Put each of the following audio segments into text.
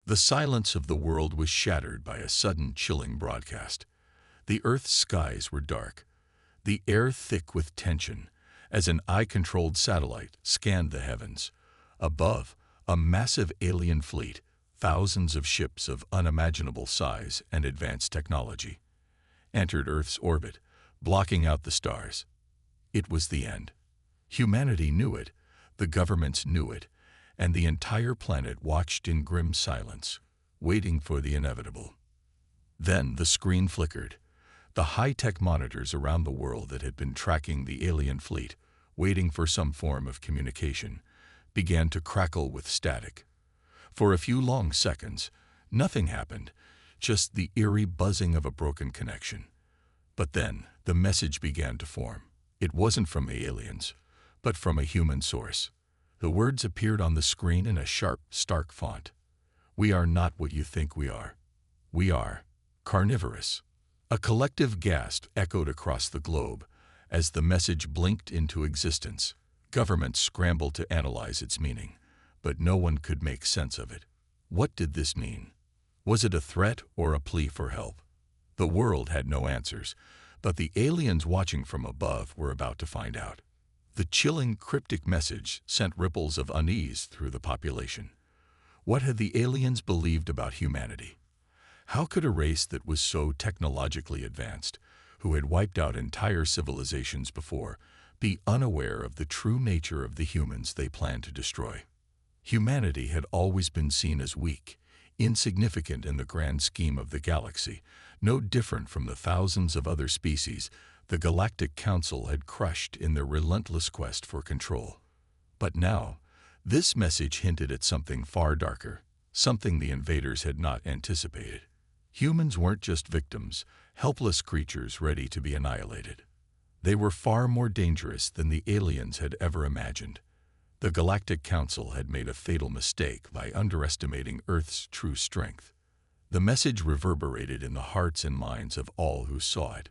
The silence of the world was shattered by a sudden chilling broadcast. The Earth's skies were dark, the air thick with tension, as an eye-controlled satellite scanned the heavens. Above, a massive alien fleet, thousands of ships of unimaginable size and advanced technology, entered Earth's orbit, blocking out the stars. It was the end. Humanity knew it, the governments knew it, and the entire planet watched in grim silence, waiting for the inevitable. Then the screen flickered. The high-tech monitors around the world that had been tracking the alien fleet, waiting for some form of communication, began to crackle with static. For a few long seconds, nothing happened, just the eerie buzzing of a broken connection. But then the message began to form. It wasn't from aliens, but from a human source. The words appeared on the screen in a sharp, stark font. "We are not what you think we are. We are Carnivorous." A collective gasp echoed across the globe as the message blinked into existence. Governments scrambled to analyze its meaning, but no one could make sense of it. What did this mean? Was it a threat or a plea for help? The world had no answers, but the aliens watching from above were about to find out. The chilling, cryptic message sent ripples of unease through the population. What had the aliens believed about humanity? How could a race that was so technologically advanced, who had wiped out entire civilizations before, be unaware of the true nature of the humans they planned to destroy? Humanity had always been seen as weak, insignificant in the grand scheme of the galaxy, no different from the thousands of other species the Galactic Council had crushed in their relentless quest for control. But now, this message hinted at something far darker, something the invaders had not anticipated. Humans weren't just victims, helpless creatures ready to be annihilated. They were far more dangerous than the aliens had ever imagined. The Galactic Council had made a fatal mistake by underestimating Earth's true strength. The message reverberated in the hearts and minds of all who saw it.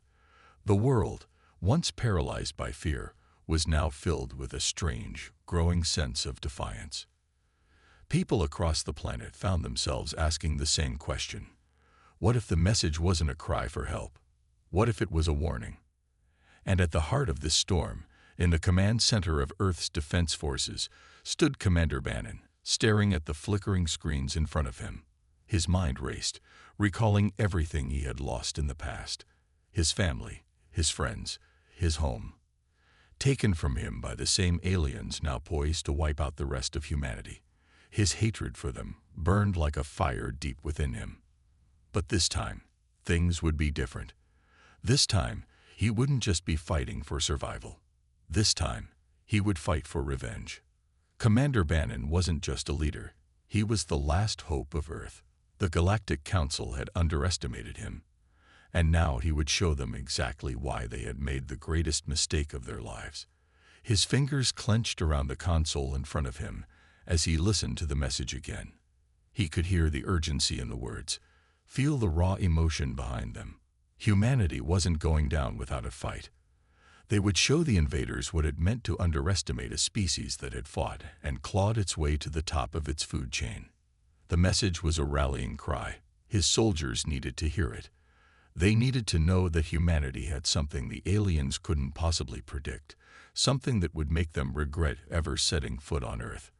The world, once paralyzed by fear, was now filled with a strange, growing sense of defiance. People across the planet found themselves asking the same question. What if the message wasn't a cry for help? What if it was a warning? And at the heart of this storm, in the command center of Earth's defense forces, stood Commander Bannon, staring at the flickering screens in front of him. His mind raced, recalling everything he had lost in the past. His family, his friends, his home. Taken from him by the same aliens now poised to wipe out the rest of humanity. His hatred for them burned like a fire deep within him. But this time, things would be different. This time, he wouldn't just be fighting for survival. This time, he would fight for revenge. Commander Bannon wasn't just a leader. He was the last hope of Earth. The Galactic Council had underestimated him, and now he would show them exactly why they had made the greatest mistake of their lives. His fingers clenched around the console in front of him as he listened to the message again. He could hear the urgency in the words, feel the raw emotion behind them. Humanity wasn't going down without a fight. They would show the invaders what it meant to underestimate a species that had fought and clawed its way to the top of its food chain. The message was a rallying cry. His soldiers needed to hear it. They needed to know that humanity had something the aliens couldn't possibly predict, something that would make them regret ever setting foot on Earth.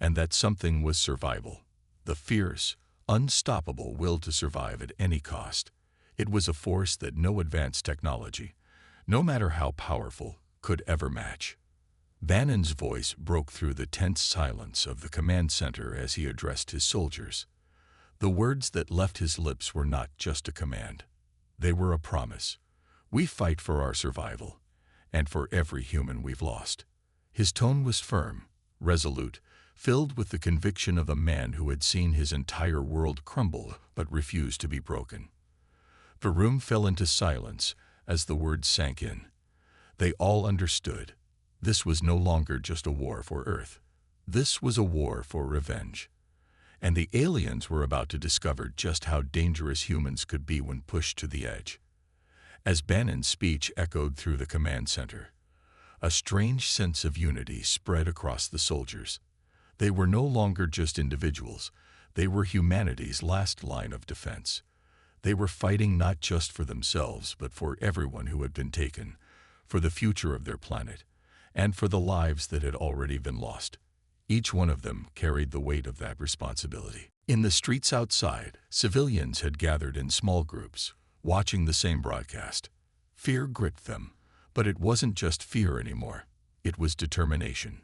And that something was survival. The fierce, unstoppable will to survive at any cost. It was a force that no advanced technology, no matter how powerful, could ever match. Bannon's voice broke through the tense silence of the command center as he addressed his soldiers. The words that left his lips were not just a command. They were a promise. We fight for our survival, and for every human we've lost. His tone was firm, resolute, filled with the conviction of a man who had seen his entire world crumble but refused to be broken. The room fell into silence as the words sank in. They all understood. This was no longer just a war for Earth. This was a war for revenge. And the aliens were about to discover just how dangerous humans could be when pushed to the edge. As Bannon's speech echoed through the command center, a strange sense of unity spread across the soldiers. They were no longer just individuals. They were humanity's last line of defense. They were fighting not just for themselves, but for everyone who had been taken, for the future of their planet, and for the lives that had already been lost. Each one of them carried the weight of that responsibility. In the streets outside, civilians had gathered in small groups, watching the same broadcast. Fear gripped them, but it wasn't just fear anymore. It was determination.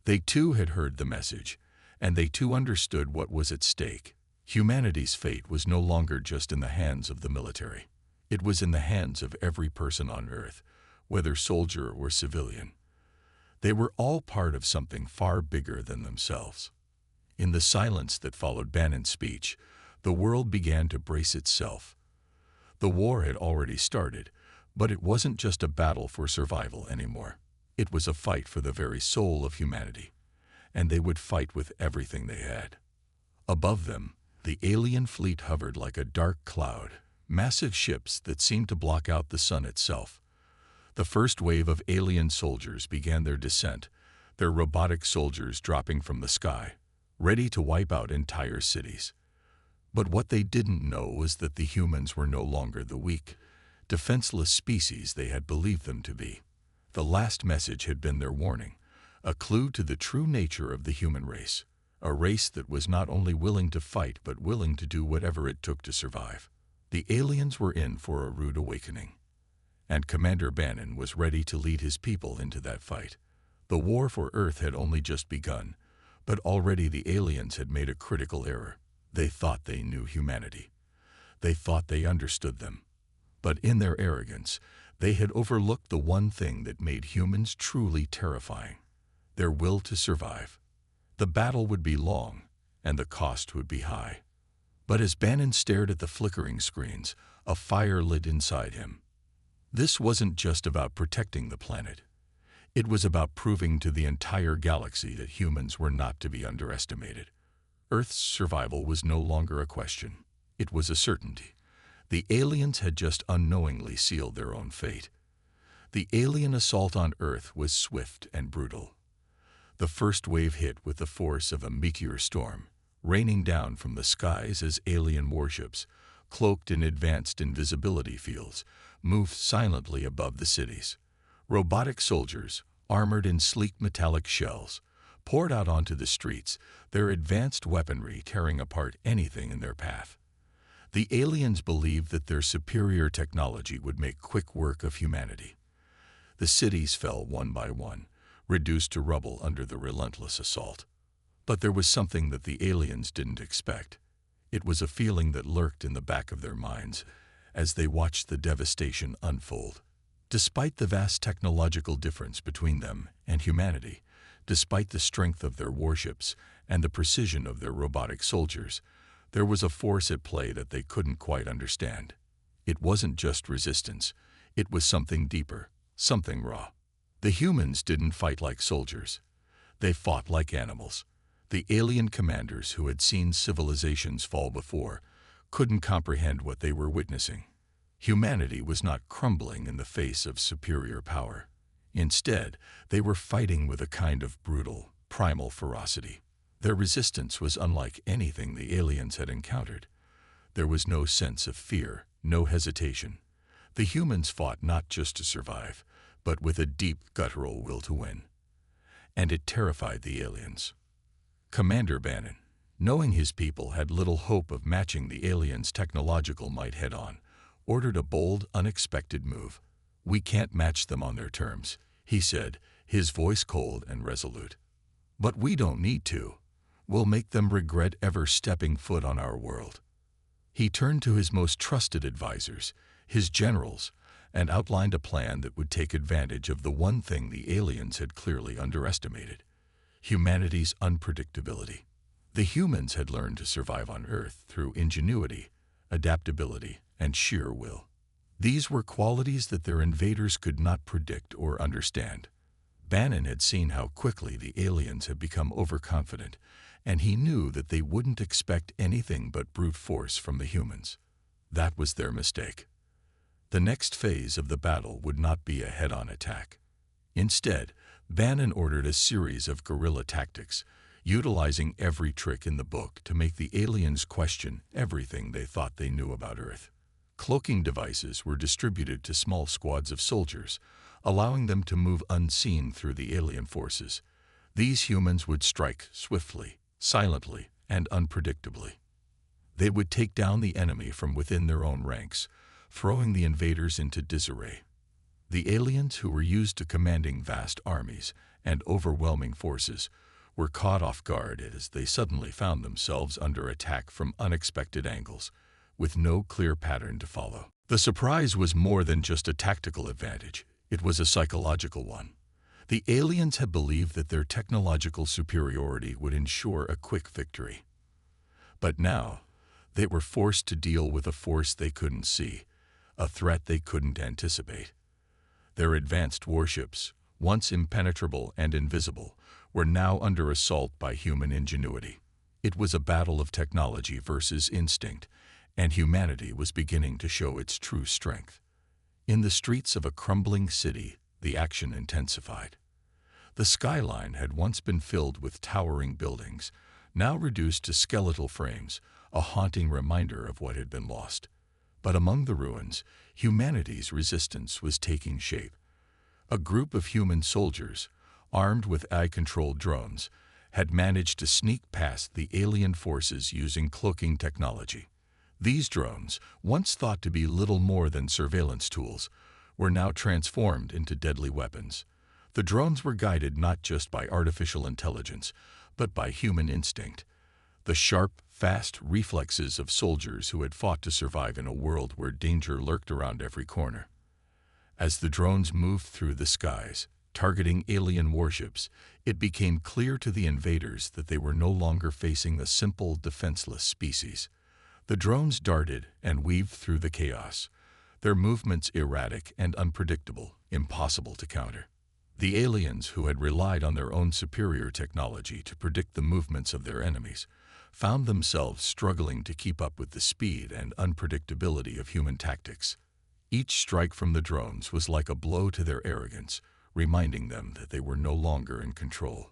They too had heard the message, and they too understood what was at stake. Humanity's fate was no longer just in the hands of the military. It was in the hands of every person on Earth, whether soldier or civilian. They were all part of something far bigger than themselves. In the silence that followed Bannon's speech, the world began to brace itself. The war had already started, but it wasn't just a battle for survival anymore. It was a fight for the very soul of humanity, and they would fight with everything they had. Above them, the alien fleet hovered like a dark cloud, massive ships that seemed to block out the sun itself. The first wave of alien soldiers began their descent, their robotic soldiers dropping from the sky, ready to wipe out entire cities. But what they didn't know was that the humans were no longer the weak, defenseless species they had believed them to be. The last message had been their warning, a clue to the true nature of the human race, a race that was not only willing to fight but willing to do whatever it took to survive. The aliens were in for a rude awakening, and Commander Bannon was ready to lead his people into that fight. The war for Earth had only just begun, but already the aliens had made a critical error. They thought they knew humanity. They thought they understood them. But in their arrogance, they had overlooked the one thing that made humans truly terrifying: their will to survive. The battle would be long, and the cost would be high. But as Bannon stared at the flickering screens, a fire lit inside him. This wasn't just about protecting the planet. It was about proving to the entire galaxy that humans were not to be underestimated. Earth's survival was no longer a question. It was a certainty. The aliens had just unknowingly sealed their own fate. The alien assault on Earth was swift and brutal. The first wave hit with the force of a meteor storm, raining down from the skies as alien warships, cloaked in advanced invisibility fields, moved silently above the cities. Robotic soldiers, armored in sleek metallic shells, poured out onto the streets, their advanced weaponry tearing apart anything in their path. The aliens believed that their superior technology would make quick work of humanity. The cities fell one by one, reduced to rubble under the relentless assault. But there was something that the aliens didn't expect. It was a feeling that lurked in the back of their minds as they watched the devastation unfold. Despite the vast technological difference between them and humanity, despite the strength of their warships and the precision of their robotic soldiers, there was a force at play that they couldn't quite understand. It wasn't just resistance. It was something deeper, something raw. The humans didn't fight like soldiers. They fought like animals. The alien commanders who had seen civilizations fall before couldn't comprehend what they were witnessing. Humanity was not crumbling in the face of superior power. Instead, they were fighting with a kind of brutal, primal ferocity. Their resistance was unlike anything the aliens had encountered. There was no sense of fear, no hesitation. The humans fought not just to survive, but with a deep guttural will to win. And it terrified the aliens. Commander Bannon, knowing his people had little hope of matching the aliens' technological might head-on, ordered a bold, unexpected move. "We can't match them on their terms," he said, his voice cold and resolute. "But we don't need to. We'll make them regret ever stepping foot on our world." He turned to his most trusted advisors, his generals, and outlined a plan that would take advantage of the one thing the aliens had clearly underestimated: humanity's unpredictability. The humans had learned to survive on Earth through ingenuity, adaptability, and sheer will. These were qualities that their invaders could not predict or understand. Bannon had seen how quickly the aliens had become overconfident, and he knew that they wouldn't expect anything but brute force from the humans. That was their mistake. The next phase of the battle would not be a head-on attack. Instead, Bannon ordered a series of guerrilla tactics, utilizing every trick in the book to make the aliens question everything they thought they knew about Earth. Cloaking devices were distributed to small squads of soldiers, allowing them to move unseen through the alien forces. These humans would strike swiftly, silently, and unpredictably. They would take down the enemy from within their own ranks, throwing the invaders into disarray. The aliens, who were used to commanding vast armies and overwhelming forces, were caught off guard as they suddenly found themselves under attack from unexpected angles, with no clear pattern to follow. The surprise was more than just a tactical advantage. It was a psychological one. The aliens had believed that their technological superiority would ensure a quick victory. But now, they were forced to deal with a force they couldn't see, a threat they couldn't anticipate. Their advanced warships, once impenetrable and invisible, were now under assault by human ingenuity. It was a battle of technology versus instinct, and humanity was beginning to show its true strength. In the streets of a crumbling city, the action intensified. The skyline had once been filled with towering buildings, now reduced to skeletal frames, a haunting reminder of what had been lost. But among the ruins, humanity's resistance was taking shape. A group of human soldiers, armed with eye-controlled drones, had managed to sneak past the alien forces using cloaking technology. These drones, once thought to be little more than surveillance tools, were now transformed into deadly weapons. The drones were guided not just by artificial intelligence, but by human instinct. The sharp, fast reflexes of soldiers who had fought to survive in a world where danger lurked around every corner. As the drones moved through the skies, targeting alien warships, it became clear to the invaders that they were no longer facing a simple, defenseless species. The drones darted and weaved through the chaos, their movements erratic and unpredictable, impossible to counter. The aliens, who had relied on their own superior technology to predict the movements of their enemies, found themselves struggling to keep up with the speed and unpredictability of human tactics. Each strike from the drones was like a blow to their arrogance, reminding them that they were no longer in control.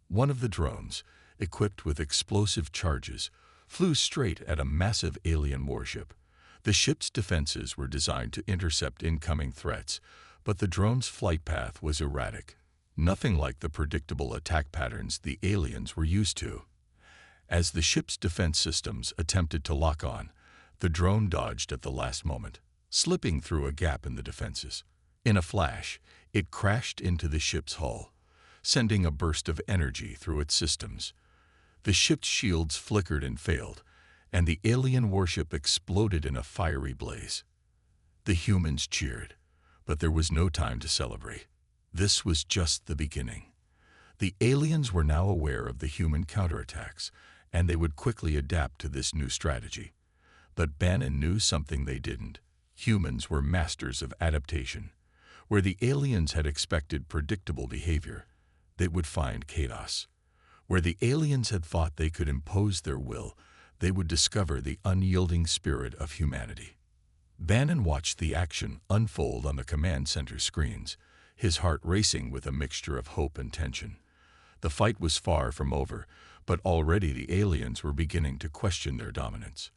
One of the drones, equipped with explosive charges, flew straight at a massive alien warship. The ship's defenses were designed to intercept incoming threats, but the drone's flight path was erratic, nothing like the predictable attack patterns the aliens were used to. As the ship's defense systems attempted to lock on, the drone dodged at the last moment, slipping through a gap in the defenses. In a flash, it crashed into the ship's hull, sending a burst of energy through its systems. The ship's shields flickered and failed, and the alien warship exploded in a fiery blaze. The humans cheered, but there was no time to celebrate. This was just the beginning. The aliens were now aware of the human counterattacks, and they would quickly adapt to this new strategy. But Bannon knew something they didn't. Humans were masters of adaptation. Where the aliens had expected predictable behavior, they would find chaos. Where the aliens had thought they could impose their will, they would discover the unyielding spirit of humanity. Bannon watched the action unfold on the command center screens, his heart racing with a mixture of hope and tension. The fight was far from over, but already the aliens were beginning to question their dominance.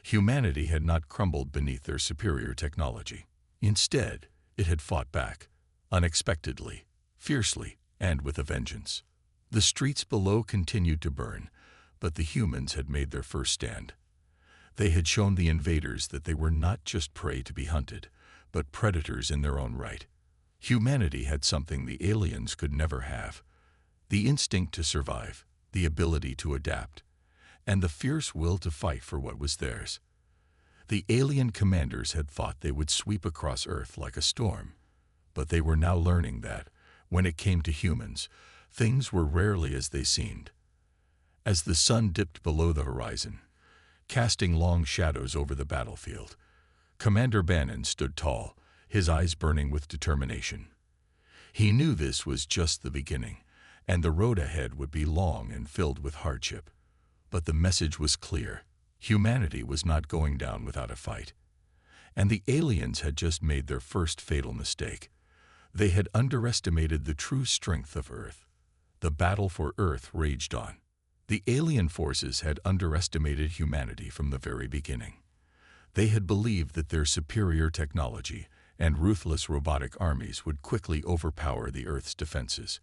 Humanity had not crumbled beneath their superior technology. Instead, it had fought back, unexpectedly, fiercely, and with a vengeance. The streets below continued to burn, but the humans had made their first stand. They had shown the invaders that they were not just prey to be hunted, but predators in their own right. Humanity had something the aliens could never have: the instinct to survive, the ability to adapt, and the fierce will to fight for what was theirs. The alien commanders had thought they would sweep across Earth like a storm, but they were now learning that, when it came to humans, things were rarely as they seemed. As the sun dipped below the horizon, casting long shadows over the battlefield, Commander Bannon stood tall, his eyes burning with determination. He knew this was just the beginning, and the road ahead would be long and filled with hardship. But the message was clear: humanity was not going down without a fight. And the aliens had just made their first fatal mistake. They had underestimated the true strength of Earth. The battle for Earth raged on. The alien forces had underestimated humanity from the very beginning. They had believed that their superior technology and ruthless robotic armies would quickly overpower the Earth's defenses.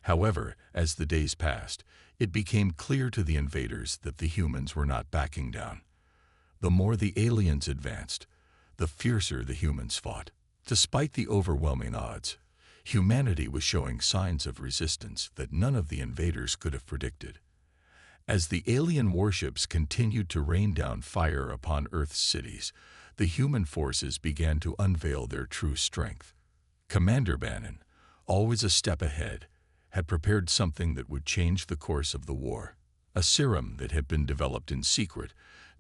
However, as the days passed, it became clear to the invaders that the humans were not backing down. The more the aliens advanced, the fiercer the humans fought. Despite the overwhelming odds, humanity was showing signs of resistance that none of the invaders could have predicted. As the alien warships continued to rain down fire upon Earth's cities, the human forces began to unveil their true strength. Commander Bannon, always a step ahead, had prepared something that would change the course of the war. A serum that had been developed in secret,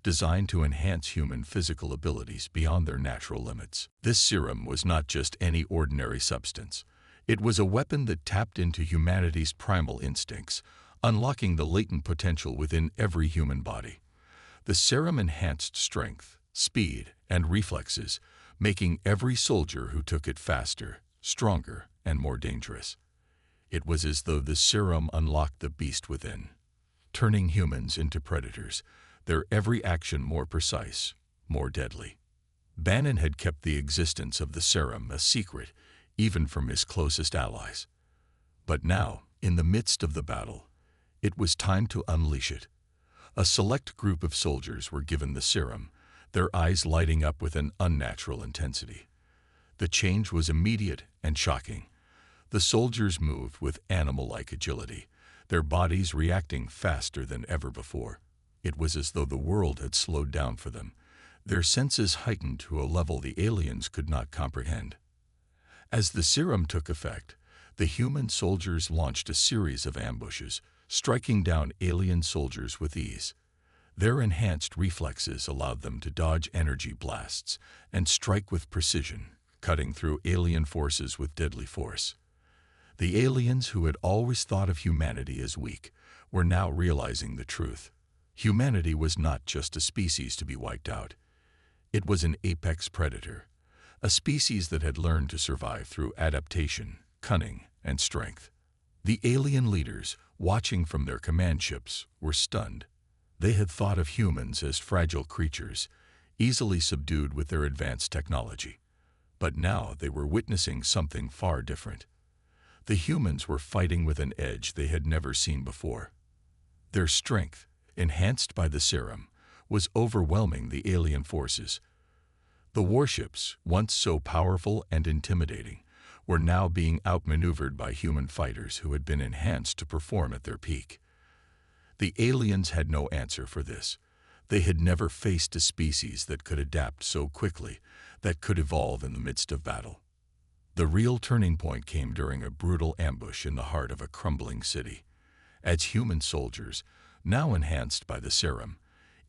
designed to enhance human physical abilities beyond their natural limits. This serum was not just any ordinary substance. It was a weapon that tapped into humanity's primal instincts, unlocking the latent potential within every human body. The serum enhanced strength, speed, and reflexes, making every soldier who took it faster, stronger, and more dangerous. It was as though the serum unlocked the beast within, turning humans into predators, their every action more precise, more deadly. Bannon had kept the existence of the serum a secret, even from his closest allies. But now, in the midst of the battle, it was time to unleash it. A select group of soldiers were given the serum, their eyes lighting up with an unnatural intensity. The change was immediate and shocking. The soldiers moved with animal-like agility, their bodies reacting faster than ever before. It was as though the world had slowed down for them, their senses heightened to a level the aliens could not comprehend. As the serum took effect, the human soldiers launched a series of ambushes, striking down alien soldiers with ease. Their enhanced reflexes allowed them to dodge energy blasts and strike with precision, cutting through alien forces with deadly force. The aliens who had always thought of humanity as weak were now realizing the truth. Humanity was not just a species to be wiped out. It was an apex predator, a species that had learned to survive through adaptation, cunning, and strength. The alien leaders, watching from their command ships, were stunned. They had thought of humans as fragile creatures, easily subdued with their advanced technology. But now they were witnessing something far different. The humans were fighting with an edge they had never seen before. Their strength, enhanced by the serum, was overwhelming the alien forces. The warships, once so powerful and intimidating, were now being outmaneuvered by human fighters who had been enhanced to perform at their peak. The aliens had no answer for this. They had never faced a species that could adapt so quickly, that could evolve in the midst of battle. The real turning point came during a brutal ambush in the heart of a crumbling city. As human soldiers, now enhanced by the serum,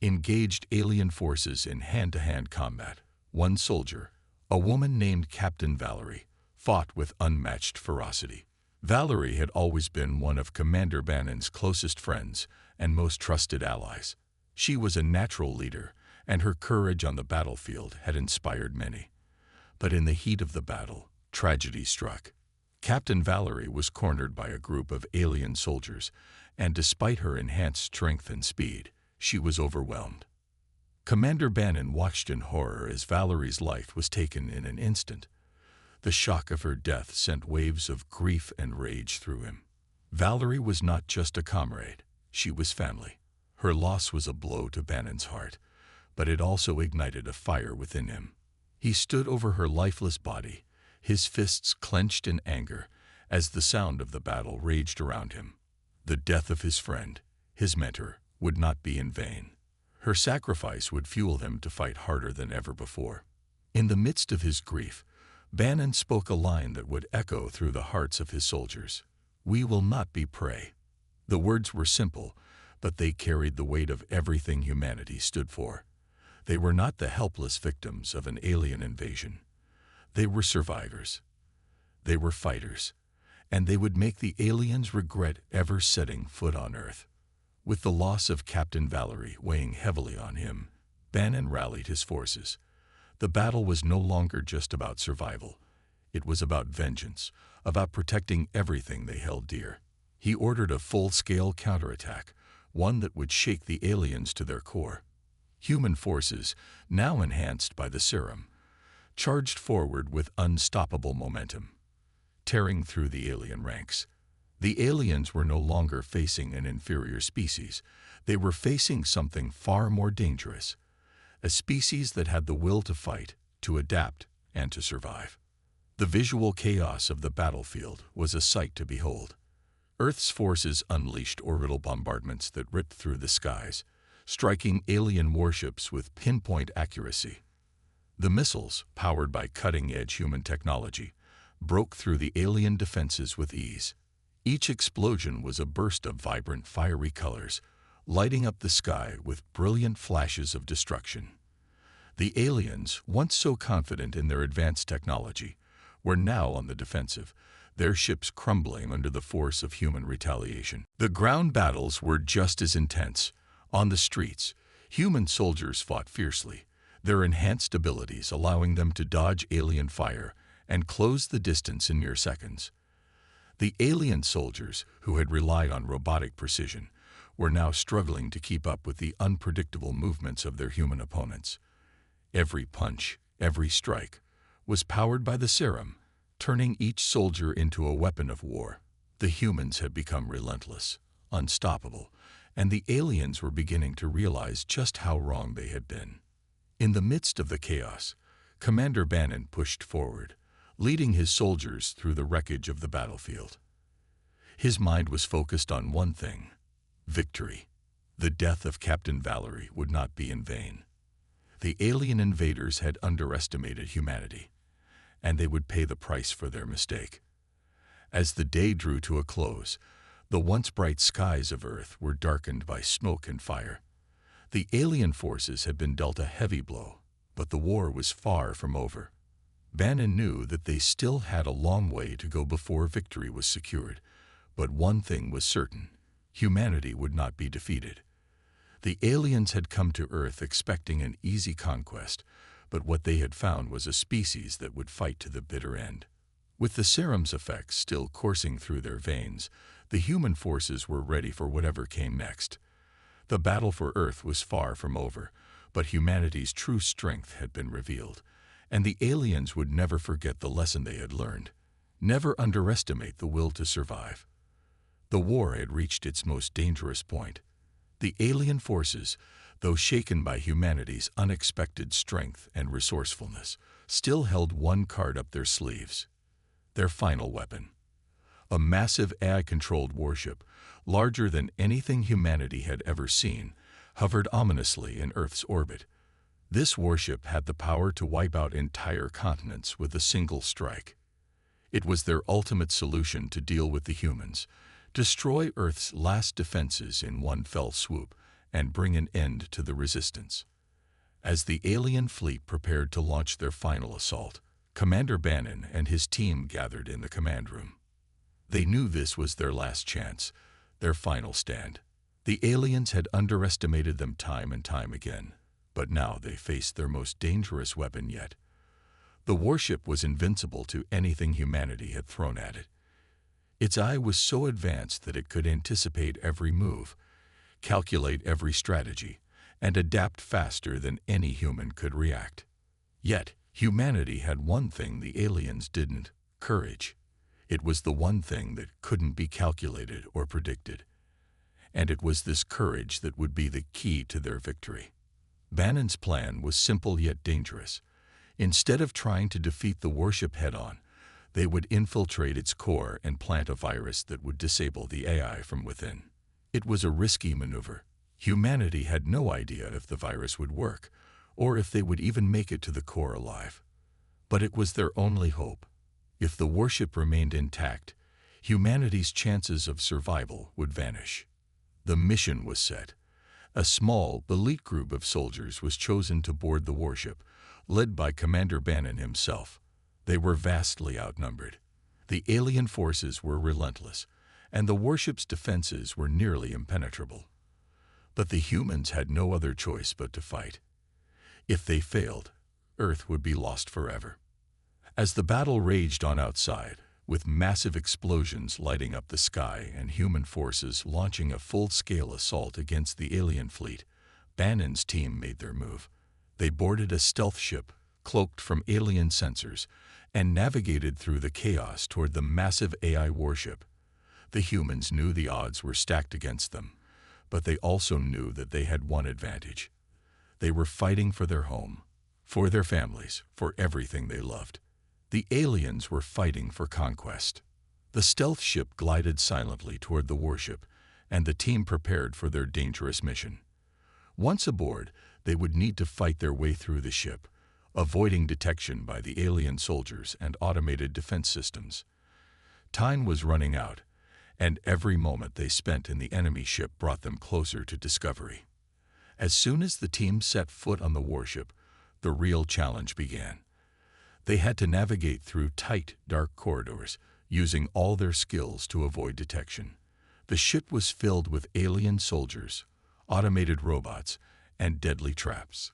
engaged alien forces in hand-to-hand combat. One soldier, a woman named Captain Valerie, fought with unmatched ferocity. Valerie had always been one of Commander Bannon's closest friends and most trusted allies. She was a natural leader, and her courage on the battlefield had inspired many. But in the heat of the battle, tragedy struck. Captain Valerie was cornered by a group of alien soldiers, and despite her enhanced strength and speed, she was overwhelmed. Commander Bannon watched in horror as Valerie's life was taken in an instant. The shock of her death sent waves of grief and rage through him. Valerie was not just a comrade, she was family. Her loss was a blow to Bannon's heart, but it also ignited a fire within him. He stood over her lifeless body, his fists clenched in anger, as the sound of the battle raged around him. The death of his friend, his mentor, would not be in vain. Her sacrifice would fuel him to fight harder than ever before. In the midst of his grief, Bannon spoke a line that would echo through the hearts of his soldiers. "We will not be prey." The words were simple, but they carried the weight of everything humanity stood for. They were not the helpless victims of an alien invasion. They were survivors. They were fighters, and they would make the aliens regret ever setting foot on Earth. With the loss of Captain Valerie weighing heavily on him, Bannon rallied his forces. The battle was no longer just about survival. It was about vengeance, about protecting everything they held dear. He ordered a full-scale counterattack, one that would shake the aliens to their core. Human forces, now enhanced by the serum, charged forward with unstoppable momentum, tearing through the alien ranks. The aliens were no longer facing an inferior species. They were facing something far more dangerous, a species that had the will to fight, to adapt, and to survive. The visual chaos of the battlefield was a sight to behold. Earth's forces unleashed orbital bombardments that ripped through the skies, striking alien warships with pinpoint accuracy. The missiles, powered by cutting-edge human technology, broke through the alien defenses with ease. Each explosion was a burst of vibrant, fiery colors, lighting up the sky with brilliant flashes of destruction. The aliens, once so confident in their advanced technology, were now on the defensive, their ships crumbling under the force of human retaliation. The ground battles were just as intense. On the streets, human soldiers fought fiercely, their enhanced abilities allowing them to dodge alien fire and close the distance in mere seconds. The alien soldiers, who had relied on robotic precision, were now struggling to keep up with the unpredictable movements of their human opponents. Every punch, every strike, was powered by the serum, turning each soldier into a weapon of war. The humans had become relentless, unstoppable, and the aliens were beginning to realize just how wrong they had been. In the midst of the chaos, Commander Bannon pushed forward, leading his soldiers through the wreckage of the battlefield. His mind was focused on one thing: victory. The death of Captain Valerie would not be in vain. The alien invaders had underestimated humanity, and they would pay the price for their mistake. As the day drew to a close, the once bright skies of Earth were darkened by smoke and fire. The alien forces had been dealt a heavy blow, but the war was far from over. Bannon knew that they still had a long way to go before victory was secured, but one thing was certain: humanity would not be defeated. The aliens had come to Earth expecting an easy conquest, but what they had found was a species that would fight to the bitter end. With the serum's effects still coursing through their veins, the human forces were ready for whatever came next. The battle for Earth was far from over, but humanity's true strength had been revealed, and the aliens would never forget the lesson they had learned. Never underestimate the will to survive. The war had reached its most dangerous point. The alien forces, though shaken by humanity's unexpected strength and resourcefulness, still held one card up their sleeves: their final weapon. A massive AI-controlled warship, larger than anything humanity had ever seen, hovered ominously in Earth's orbit. This warship had the power to wipe out entire continents with a single strike. It was their ultimate solution to deal with the humans, destroy Earth's last defenses in one fell swoop, and bring an end to the resistance. As the alien fleet prepared to launch their final assault, Commander Bannon and his team gathered in the command room. They knew this was their last chance, their final stand. The aliens had underestimated them time and time again, but now they faced their most dangerous weapon yet. The warship was invincible to anything humanity had thrown at it. Its eye was so advanced that it could anticipate every move, calculate every strategy, and adapt faster than any human could react. Yet, humanity had one thing the aliens didn't: courage. It was the one thing that couldn't be calculated or predicted. And it was this courage that would be the key to their victory. Bannon's plan was simple yet dangerous. Instead of trying to defeat the warship head-on, they would infiltrate its core and plant a virus that would disable the AI from within. It was a risky maneuver. Humanity had no idea if the virus would work, or if they would even make it to the core alive. But it was their only hope. If the warship remained intact, humanity's chances of survival would vanish. The mission was set. A small, elite group of soldiers was chosen to board the warship, led by Commander Bannon himself. They were vastly outnumbered. The alien forces were relentless, and the warship's defenses were nearly impenetrable. But the humans had no other choice but to fight. If they failed, Earth would be lost forever. As the battle raged on outside, with massive explosions lighting up the sky and human forces launching a full-scale assault against the alien fleet. Bannon's team made their move. They boarded a stealth ship, cloaked from alien sensors, and navigated through the chaos toward the massive AI warship. The humans knew the odds were stacked against them, but they also knew that they had one advantage. They were fighting for their home, for their families, for everything they loved. The aliens were fighting for conquest. The stealth ship glided silently toward the warship, and the team prepared for their dangerous mission. Once aboard, they would need to fight their way through the ship, avoiding detection by the alien soldiers and automated defense systems. Time was running out, and every moment they spent in the enemy ship brought them closer to discovery. As soon as the team set foot on the warship, the real challenge began. They had to navigate through tight, dark corridors, using all their skills to avoid detection. The ship was filled with alien soldiers, automated robots, and deadly traps.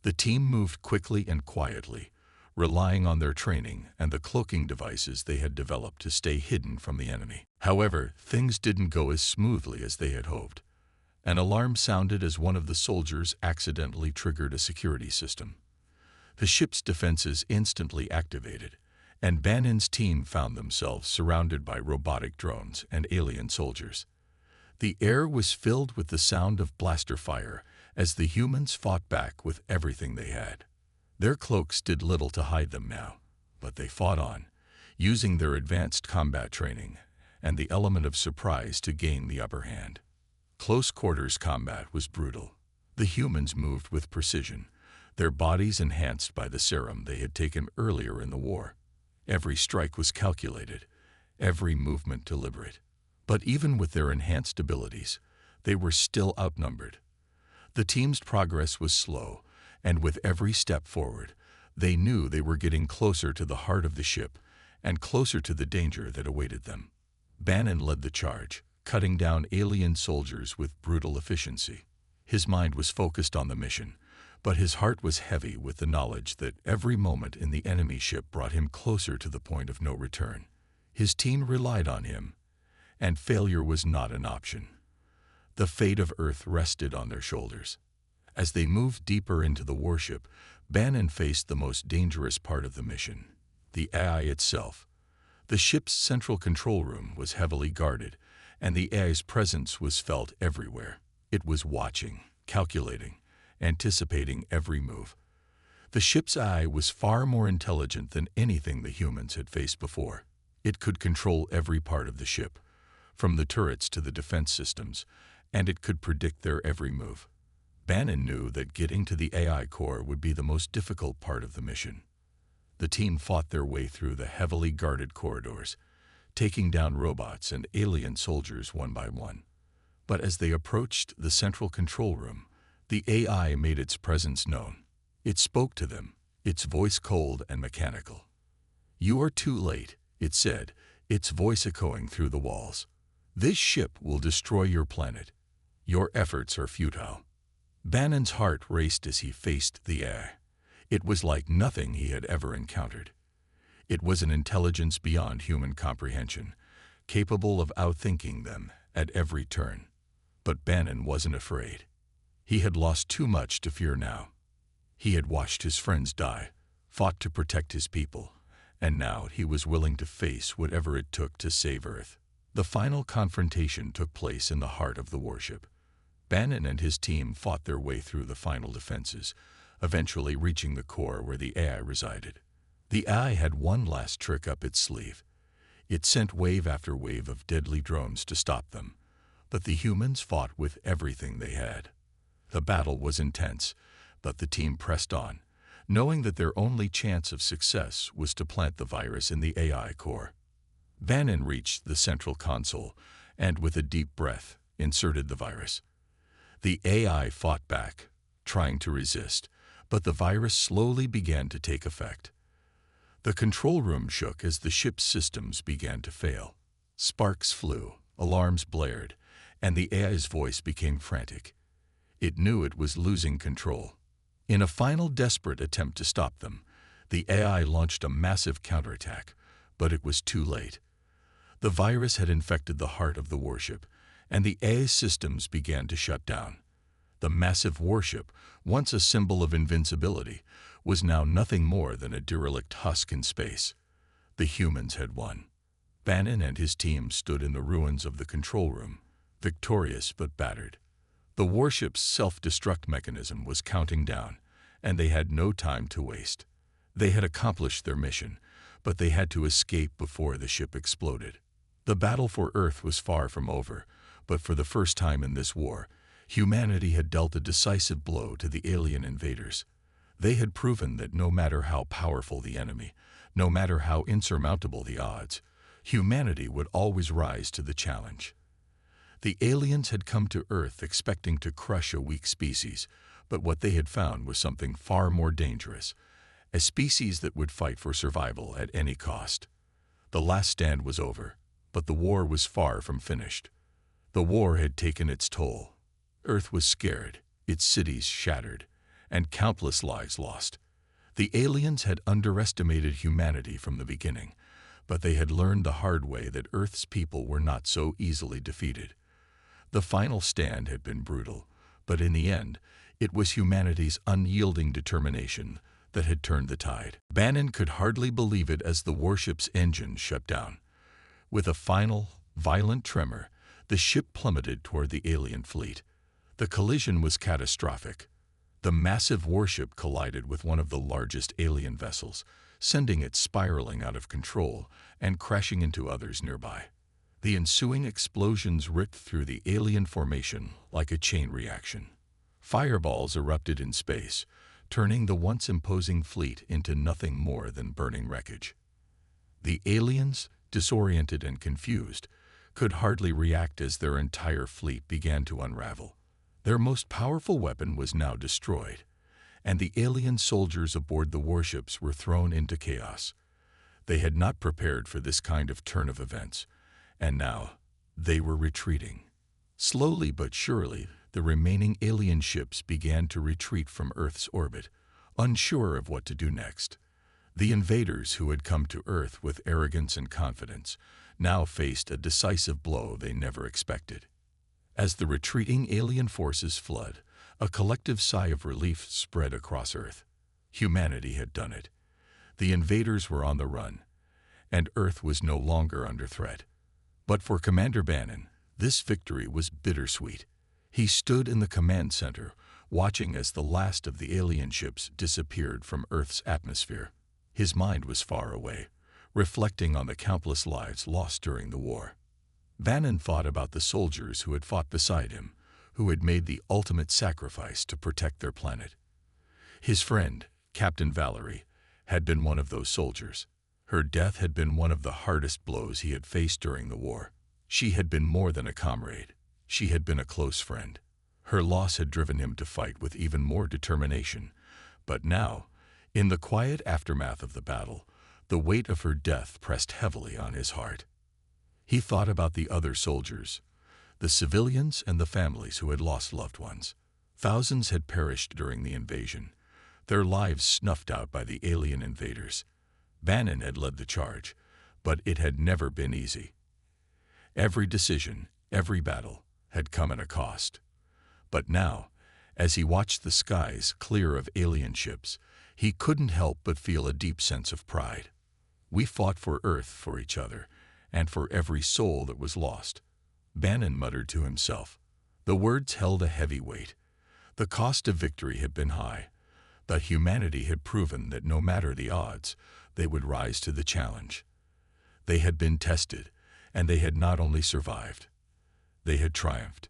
The team moved quickly and quietly, relying on their training and the cloaking devices they had developed to stay hidden from the enemy. However, things didn't go as smoothly as they had hoped. An alarm sounded as one of the soldiers accidentally triggered a security system. The ship's defenses instantly activated, and Bannon's team found themselves surrounded by robotic drones and alien soldiers. The air was filled with the sound of blaster fire as the humans fought back with everything they had. Their cloaks did little to hide them now, but they fought on, using their advanced combat training and the element of surprise to gain the upper hand. Close quarters combat was brutal. The humans moved with precision, their bodies enhanced by the serum they had taken earlier in the war. Every strike was calculated, every movement deliberate. But even with their enhanced abilities, they were still outnumbered. The team's progress was slow, and with every step forward, they knew they were getting closer to the heart of the ship and closer to the danger that awaited them. Bannon led the charge, cutting down alien soldiers with brutal efficiency. His mind was focused on the mission, but his heart was heavy with the knowledge that every moment in the enemy ship brought him closer to the point of no return. His team relied on him, and failure was not an option. The fate of Earth rested on their shoulders. As they moved deeper into the warship, Bannon faced the most dangerous part of the mission, the AI itself. The ship's central control room was heavily guarded, and the AI's presence was felt everywhere. It was watching, calculating, anticipating every move. The ship's AI was far more intelligent than anything the humans had faced before. It could control every part of the ship, from the turrets to the defense systems, and it could predict their every move. Bannon knew that getting to the AI core would be the most difficult part of the mission. The team fought their way through the heavily guarded corridors, taking down robots and alien soldiers one by one. But as they approached the central control room, the AI made its presence known. It spoke to them, its voice cold and mechanical. "You are too late," it said, its voice echoing through the walls. "This ship will destroy your planet. Your efforts are futile." Bannon's heart raced as he faced the AI. It was like nothing he had ever encountered. It was an intelligence beyond human comprehension, capable of outthinking them at every turn. But Bannon wasn't afraid. He had lost too much to fear now. He had watched his friends die, fought to protect his people, and now he was willing to face whatever it took to save Earth. The final confrontation took place in the heart of the warship. Bannon and his team fought their way through the final defenses, eventually reaching the core where the AI resided. The AI had one last trick up its sleeve. It sent wave after wave of deadly drones to stop them, but the humans fought with everything they had. The battle was intense, but the team pressed on, knowing that their only chance of success was to plant the virus in the AI core. Bannon reached the central console and, with a deep breath, inserted the virus. The AI fought back, trying to resist, but the virus slowly began to take effect. The control room shook as the ship's systems began to fail. Sparks flew, alarms blared, and the AI's voice became frantic. It knew it was losing control. In a final desperate attempt to stop them, the AI launched a massive counterattack, But it was too late. The virus had infected the heart of the warship, and the AI systems began to shut down. The massive warship, once a symbol of invincibility, was now nothing more than a derelict husk in space. The humans had won. Bannon and his team stood in the ruins of the control room, victorious but battered. The warship's self-destruct mechanism was counting down, and they had no time to waste. They had accomplished their mission, but they had to escape before the ship exploded. The battle for Earth was far from over, but for the first time in this war, humanity had dealt a decisive blow to the alien invaders. They had proven that no matter how powerful the enemy, no matter how insurmountable the odds, humanity would always rise to the challenge. The aliens had come to Earth expecting to crush a weak species, but what they had found was something far more dangerous, a species that would fight for survival at any cost. The last stand was over, but the war was far from finished. The war had taken its toll. Earth was scared, its cities shattered, and countless lives lost. The aliens had underestimated humanity from the beginning, but they had learned the hard way that Earth's people were not so easily defeated. The final stand had been brutal, but in the end, it was humanity's unyielding determination that had turned the tide. Bannon could hardly believe it as the warship's engine shut down. With a final, violent tremor, the ship plummeted toward the alien fleet. The collision was catastrophic. The massive warship collided with one of the largest alien vessels, sending it spiraling out of control and crashing into others nearby. The ensuing explosions ripped through the alien formation like a chain reaction. Fireballs erupted in space, turning the once imposing fleet into nothing more than burning wreckage. The aliens, disoriented and confused, could hardly react as their entire fleet began to unravel. Their most powerful weapon was now destroyed, and the alien soldiers aboard the warships were thrown into chaos. They had not prepared for this kind of turn of events, and now they were retreating. Slowly but surely, the remaining alien ships began to retreat from Earth's orbit, unsure of what to do next. The invaders who had come to Earth with arrogance and confidence now faced a decisive blow they never expected. As the retreating alien forces fled, a collective sigh of relief spread across Earth. Humanity had done it. The invaders were on the run, and Earth was no longer under threat. But for Commander Bannon, this victory was bittersweet. He stood in the command center, watching as the last of the alien ships disappeared from Earth's atmosphere. His mind was far away, reflecting on the countless lives lost during the war. Bannon thought about the soldiers who had fought beside him, who had made the ultimate sacrifice to protect their planet. His friend, Captain Valerie, had been one of those soldiers. Her death had been one of the hardest blows he had faced during the war. She had been more than a comrade. She had been a close friend. Her loss had driven him to fight with even more determination. But now, in the quiet aftermath of the battle, the weight of her death pressed heavily on his heart. He thought about the other soldiers, the civilians and the families who had lost loved ones. Thousands had perished during the invasion, their lives snuffed out by the alien invaders. Bannon had led the charge, but it had never been easy. Every decision, every battle, had come at a cost. But now, as he watched the skies clear of alien ships, he couldn't help but feel a deep sense of pride. We fought for Earth, for each other, and for every soul that was lost. Bannon muttered to himself. The words held a heavy weight. The cost of victory had been high, but humanity had proven that no matter the odds, they would rise to the challenge. They had been tested, and they had not only survived, they had triumphed.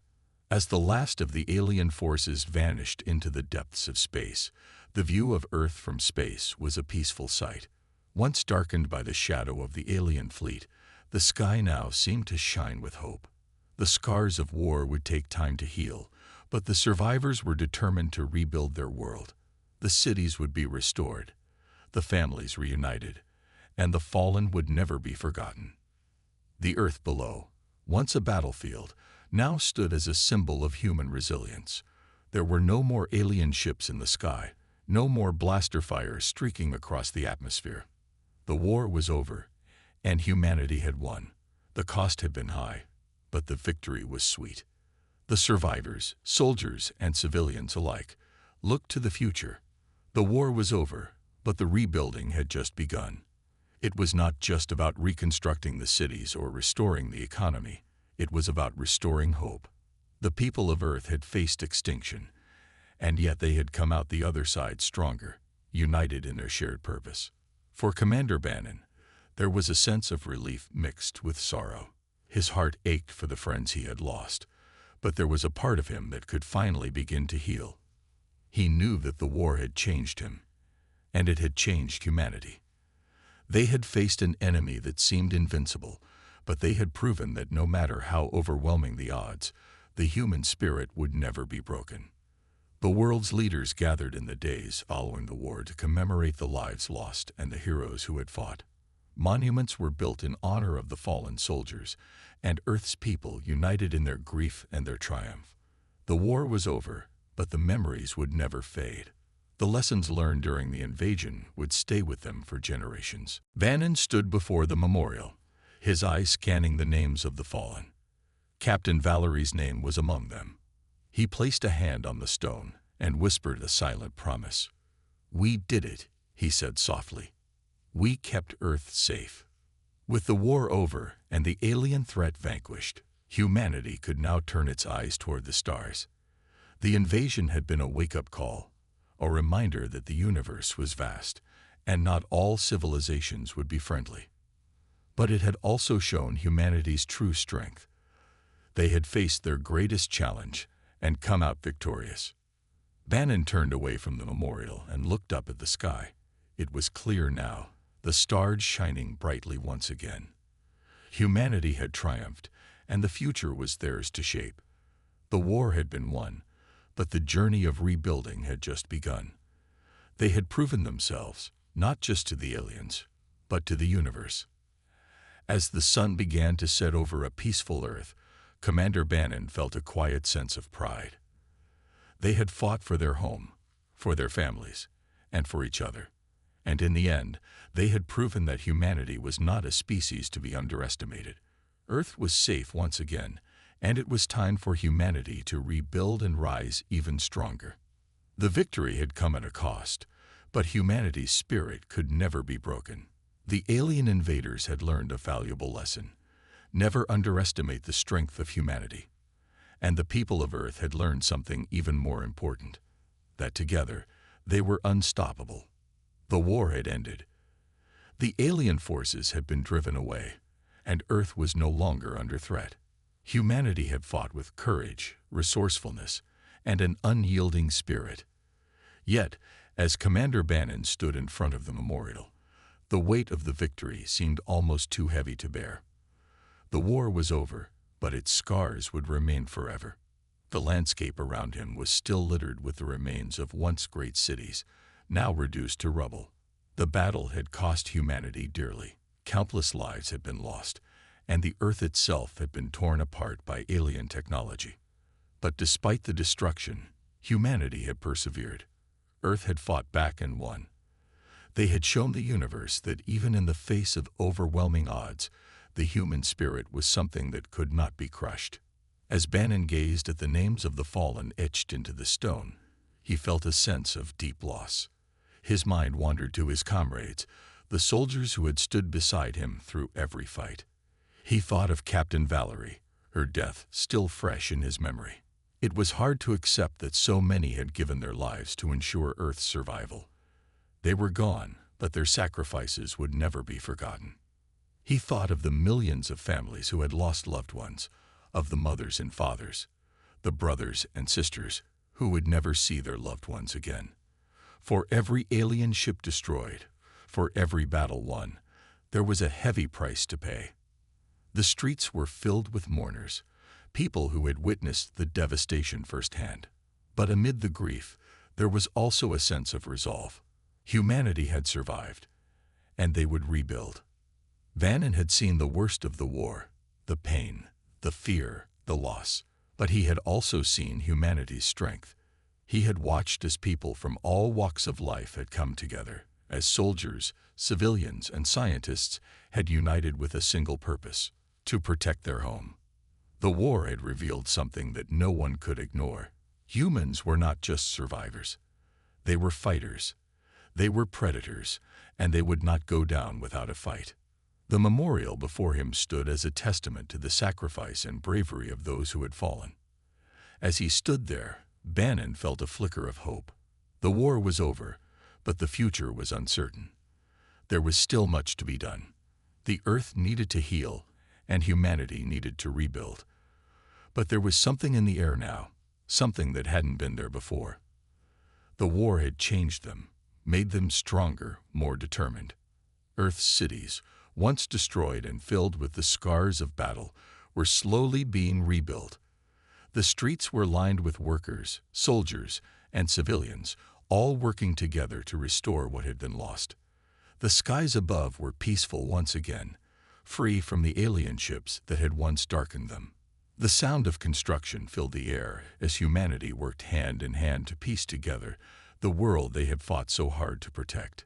As the last of the alien forces vanished into the depths of space, the view of Earth from space was a peaceful sight. Once darkened by the shadow of the alien fleet, the sky now seemed to shine with hope. The scars of war would take time to heal, but the survivors were determined to rebuild their world. The cities would be restored, the families reunited, and the fallen would never be forgotten. The Earth below, once a battlefield, now stood as a symbol of human resilience. There were no more alien ships in the sky, no more blaster fires streaking across the atmosphere. The war was over, And humanity had won. The cost had been high, but the victory was sweet. The survivors, soldiers and civilians alike, looked to the future. The war was over, but the rebuilding had just begun. It was not just about reconstructing the cities or restoring the economy. It was about restoring hope. The people of Earth had faced extinction, and yet they had come out the other side stronger, united in their shared purpose. For Commander Bannon, there was a sense of relief mixed with sorrow. His heart ached for the friends he had lost, but there was a part of him that could finally begin to heal. He knew that the war had changed him, and it had changed humanity. They had faced an enemy that seemed invincible, but they had proven that no matter how overwhelming the odds, the human spirit would never be broken. The world's leaders gathered in the days following the war to commemorate the lives lost and the heroes who had fought. Monuments were built in honor of the fallen soldiers, and Earth's people united in their grief and their triumph. The war was over, but the memories would never fade. The lessons learned during the invasion would stay with them for generations. Bannon stood before the memorial, his eyes scanning the names of the fallen. Captain Valerie's name was among them. He placed a hand on the stone and whispered a silent promise. "We did it," he said softly. "We kept Earth safe." With the war over and the alien threat vanquished, humanity could now turn its eyes toward the stars. The invasion had been a wake-up call, a reminder that the universe was vast and not all civilizations would be friendly. But it had also shown humanity's true strength. They had faced their greatest challenge and come out victorious. Bannon turned away from the memorial and looked up at the sky. It was clear now, the stars shining brightly once again. Humanity had triumphed, and the future was theirs to shape. The war had been won, but the journey of rebuilding had just begun. They had proven themselves, not just to the aliens, but to the universe. As the sun began to set over a peaceful Earth, Commander Bannon felt a quiet sense of pride. They had fought for their home, for their families, and for each other. And in the end, they had proven that humanity was not a species to be underestimated. Earth was safe once again, and it was time for humanity to rebuild and rise even stronger. The victory had come at a cost, but humanity's spirit could never be broken. The alien invaders had learned a valuable lesson. Never underestimate the strength of humanity. And the people of Earth had learned something even more important, that together they were unstoppable. The war had ended. The alien forces had been driven away, and Earth was no longer under threat. Humanity had fought with courage, resourcefulness, and an unyielding spirit. Yet, as Commander Bannon stood in front of the memorial, the weight of the victory seemed almost too heavy to bear. The war was over, but its scars would remain forever. The landscape around him was still littered with the remains of once great cities, now reduced to rubble. The battle had cost humanity dearly. Countless lives had been lost, and the Earth itself had been torn apart by alien technology. But despite the destruction, humanity had persevered. Earth had fought back and won. They had shown the universe that even in the face of overwhelming odds, the human spirit was something that could not be crushed. As Bannon gazed at the names of the fallen etched into the stone, he felt a sense of deep loss. His mind wandered to his comrades, the soldiers who had stood beside him through every fight. He thought of Captain Valerie, her death still fresh in his memory. It was hard to accept that so many had given their lives to ensure Earth's survival. They were gone, but their sacrifices would never be forgotten. He thought of the millions of families who had lost loved ones, of the mothers and fathers, the brothers and sisters who would never see their loved ones again. For every alien ship destroyed, for every battle won, there was a heavy price to pay. The streets were filled with mourners, people who had witnessed the devastation firsthand. But amid the grief, there was also a sense of resolve. Humanity had survived, and they would rebuild. Bannon had seen the worst of the war, the pain, the fear, the loss, but he had also seen humanity's strength. He had watched as people from all walks of life had come together, as soldiers, civilians, and scientists had united with a single purpose: to protect their home. The war had revealed something that no one could ignore. Humans were not just survivors. They were fighters. They were predators, and they would not go down without a fight. The memorial before him stood as a testament to the sacrifice and bravery of those who had fallen. As he stood there, Bannon felt a flicker of hope. The war was over, but the future was uncertain. There was still much to be done. The Earth needed to heal, and humanity needed to rebuild. But there was something in the air now, something that hadn't been there before. The war had changed them, made them stronger, more determined. Earth's cities, once destroyed and filled with the scars of battle, were slowly being rebuilt. The streets were lined with workers, soldiers, and civilians, all working together to restore what had been lost. The skies above were peaceful once again, free from the alien ships that had once darkened them. The sound of construction filled the air as humanity worked hand in hand to piece together the world they had fought so hard to protect.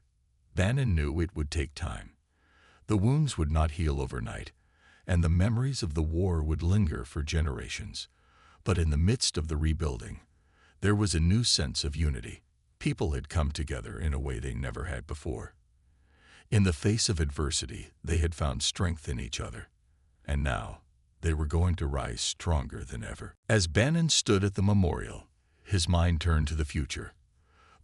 Bannon knew it would take time. The wounds would not heal overnight, and the memories of the war would linger for generations. But in the midst of the rebuilding, there was a new sense of unity. People had come together in a way they never had before. In the face of adversity, they had found strength in each other. And now, they were going to rise stronger than ever. As Bannon stood at the memorial, his mind turned to the future.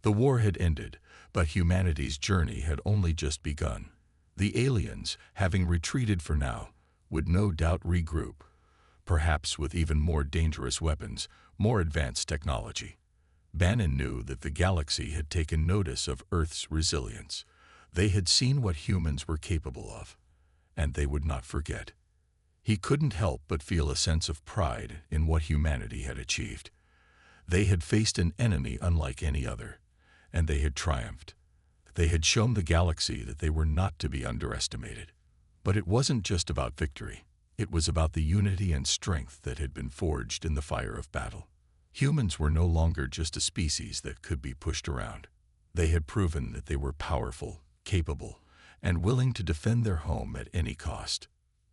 The war had ended, but humanity's journey had only just begun. The aliens, having retreated for now, would no doubt regroup, perhaps with even more dangerous weapons, more advanced technology. Bannon knew that the galaxy had taken notice of Earth's resilience. They had seen what humans were capable of, and they would not forget. He couldn't help but feel a sense of pride in what humanity had achieved. They had faced an enemy unlike any other, and they had triumphed. They had shown the galaxy that they were not to be underestimated. But it wasn't just about victory. It was about the unity and strength that had been forged in the fire of battle. Humans were no longer just a species that could be pushed around. They had proven that they were powerful, capable, and willing to defend their home at any cost.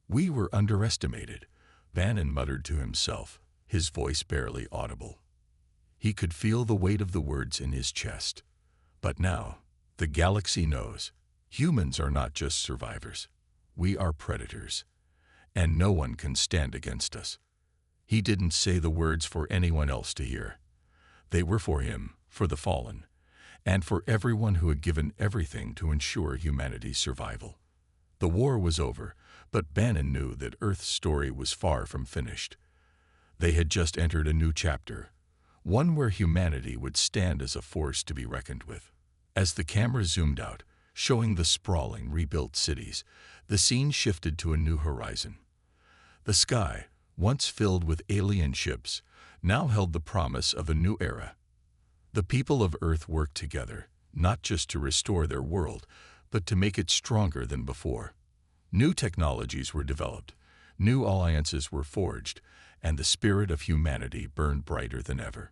"We were underestimated," Bannon muttered to himself, his voice barely audible. He could feel the weight of the words in his chest. But now, the galaxy knows. Humans are not just survivors. We are predators, and no one can stand against us. He didn't say the words for anyone else to hear. They were for him, for the fallen, and for everyone who had given everything to ensure humanity's survival. The war was over, but Bannon knew that Earth's story was far from finished. They had just entered a new chapter, one where humanity would stand as a force to be reckoned with. As the camera zoomed out, showing the sprawling, rebuilt cities, the scene shifted to a new horizon. The sky, once filled with alien ships, now held the promise of a new era. The people of Earth worked together, not just to restore their world, but to make it stronger than before. New technologies were developed, new alliances were forged, and the spirit of humanity burned brighter than ever.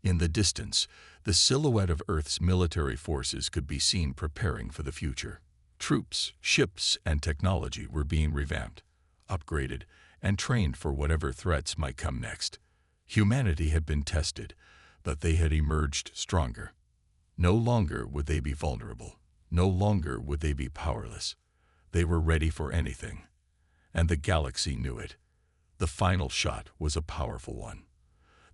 In the distance, the silhouette of Earth's military forces could be seen preparing for the future. Troops, ships, and technology were being revamped, upgraded, and trained for whatever threats might come next. Humanity had been tested, but they had emerged stronger. No longer would they be vulnerable. No longer would they be powerless. They were ready for anything, and the galaxy knew it. The final shot was a powerful one.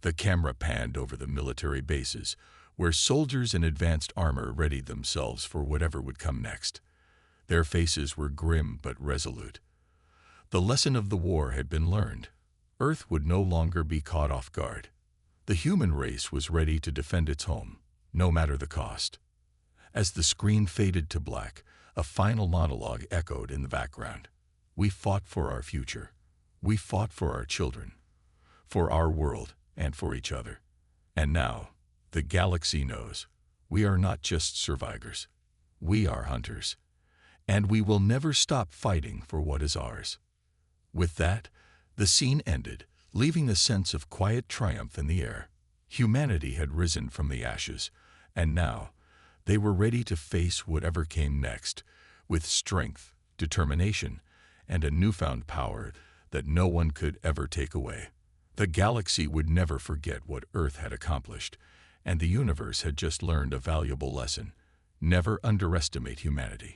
The camera panned over the military bases, where soldiers in advanced armor readied themselves for whatever would come next. Their faces were grim but resolute. The lesson of the war had been learned. Earth would no longer be caught off guard. The human race was ready to defend its home, no matter the cost. As the screen faded to black, a final monologue echoed in the background. We fought for our future. We fought for our children, for our world, and for each other. And now, the galaxy knows. We are not just survivors. We are hunters. And we will never stop fighting for what is ours. With that, the scene ended, leaving a sense of quiet triumph in the air. Humanity had risen from the ashes, and now, They were ready to face whatever came next, with strength, determination, and a newfound power that no one could ever take away. The galaxy would never forget what Earth had accomplished, and the universe had just learned a valuable lesson: never underestimate humanity.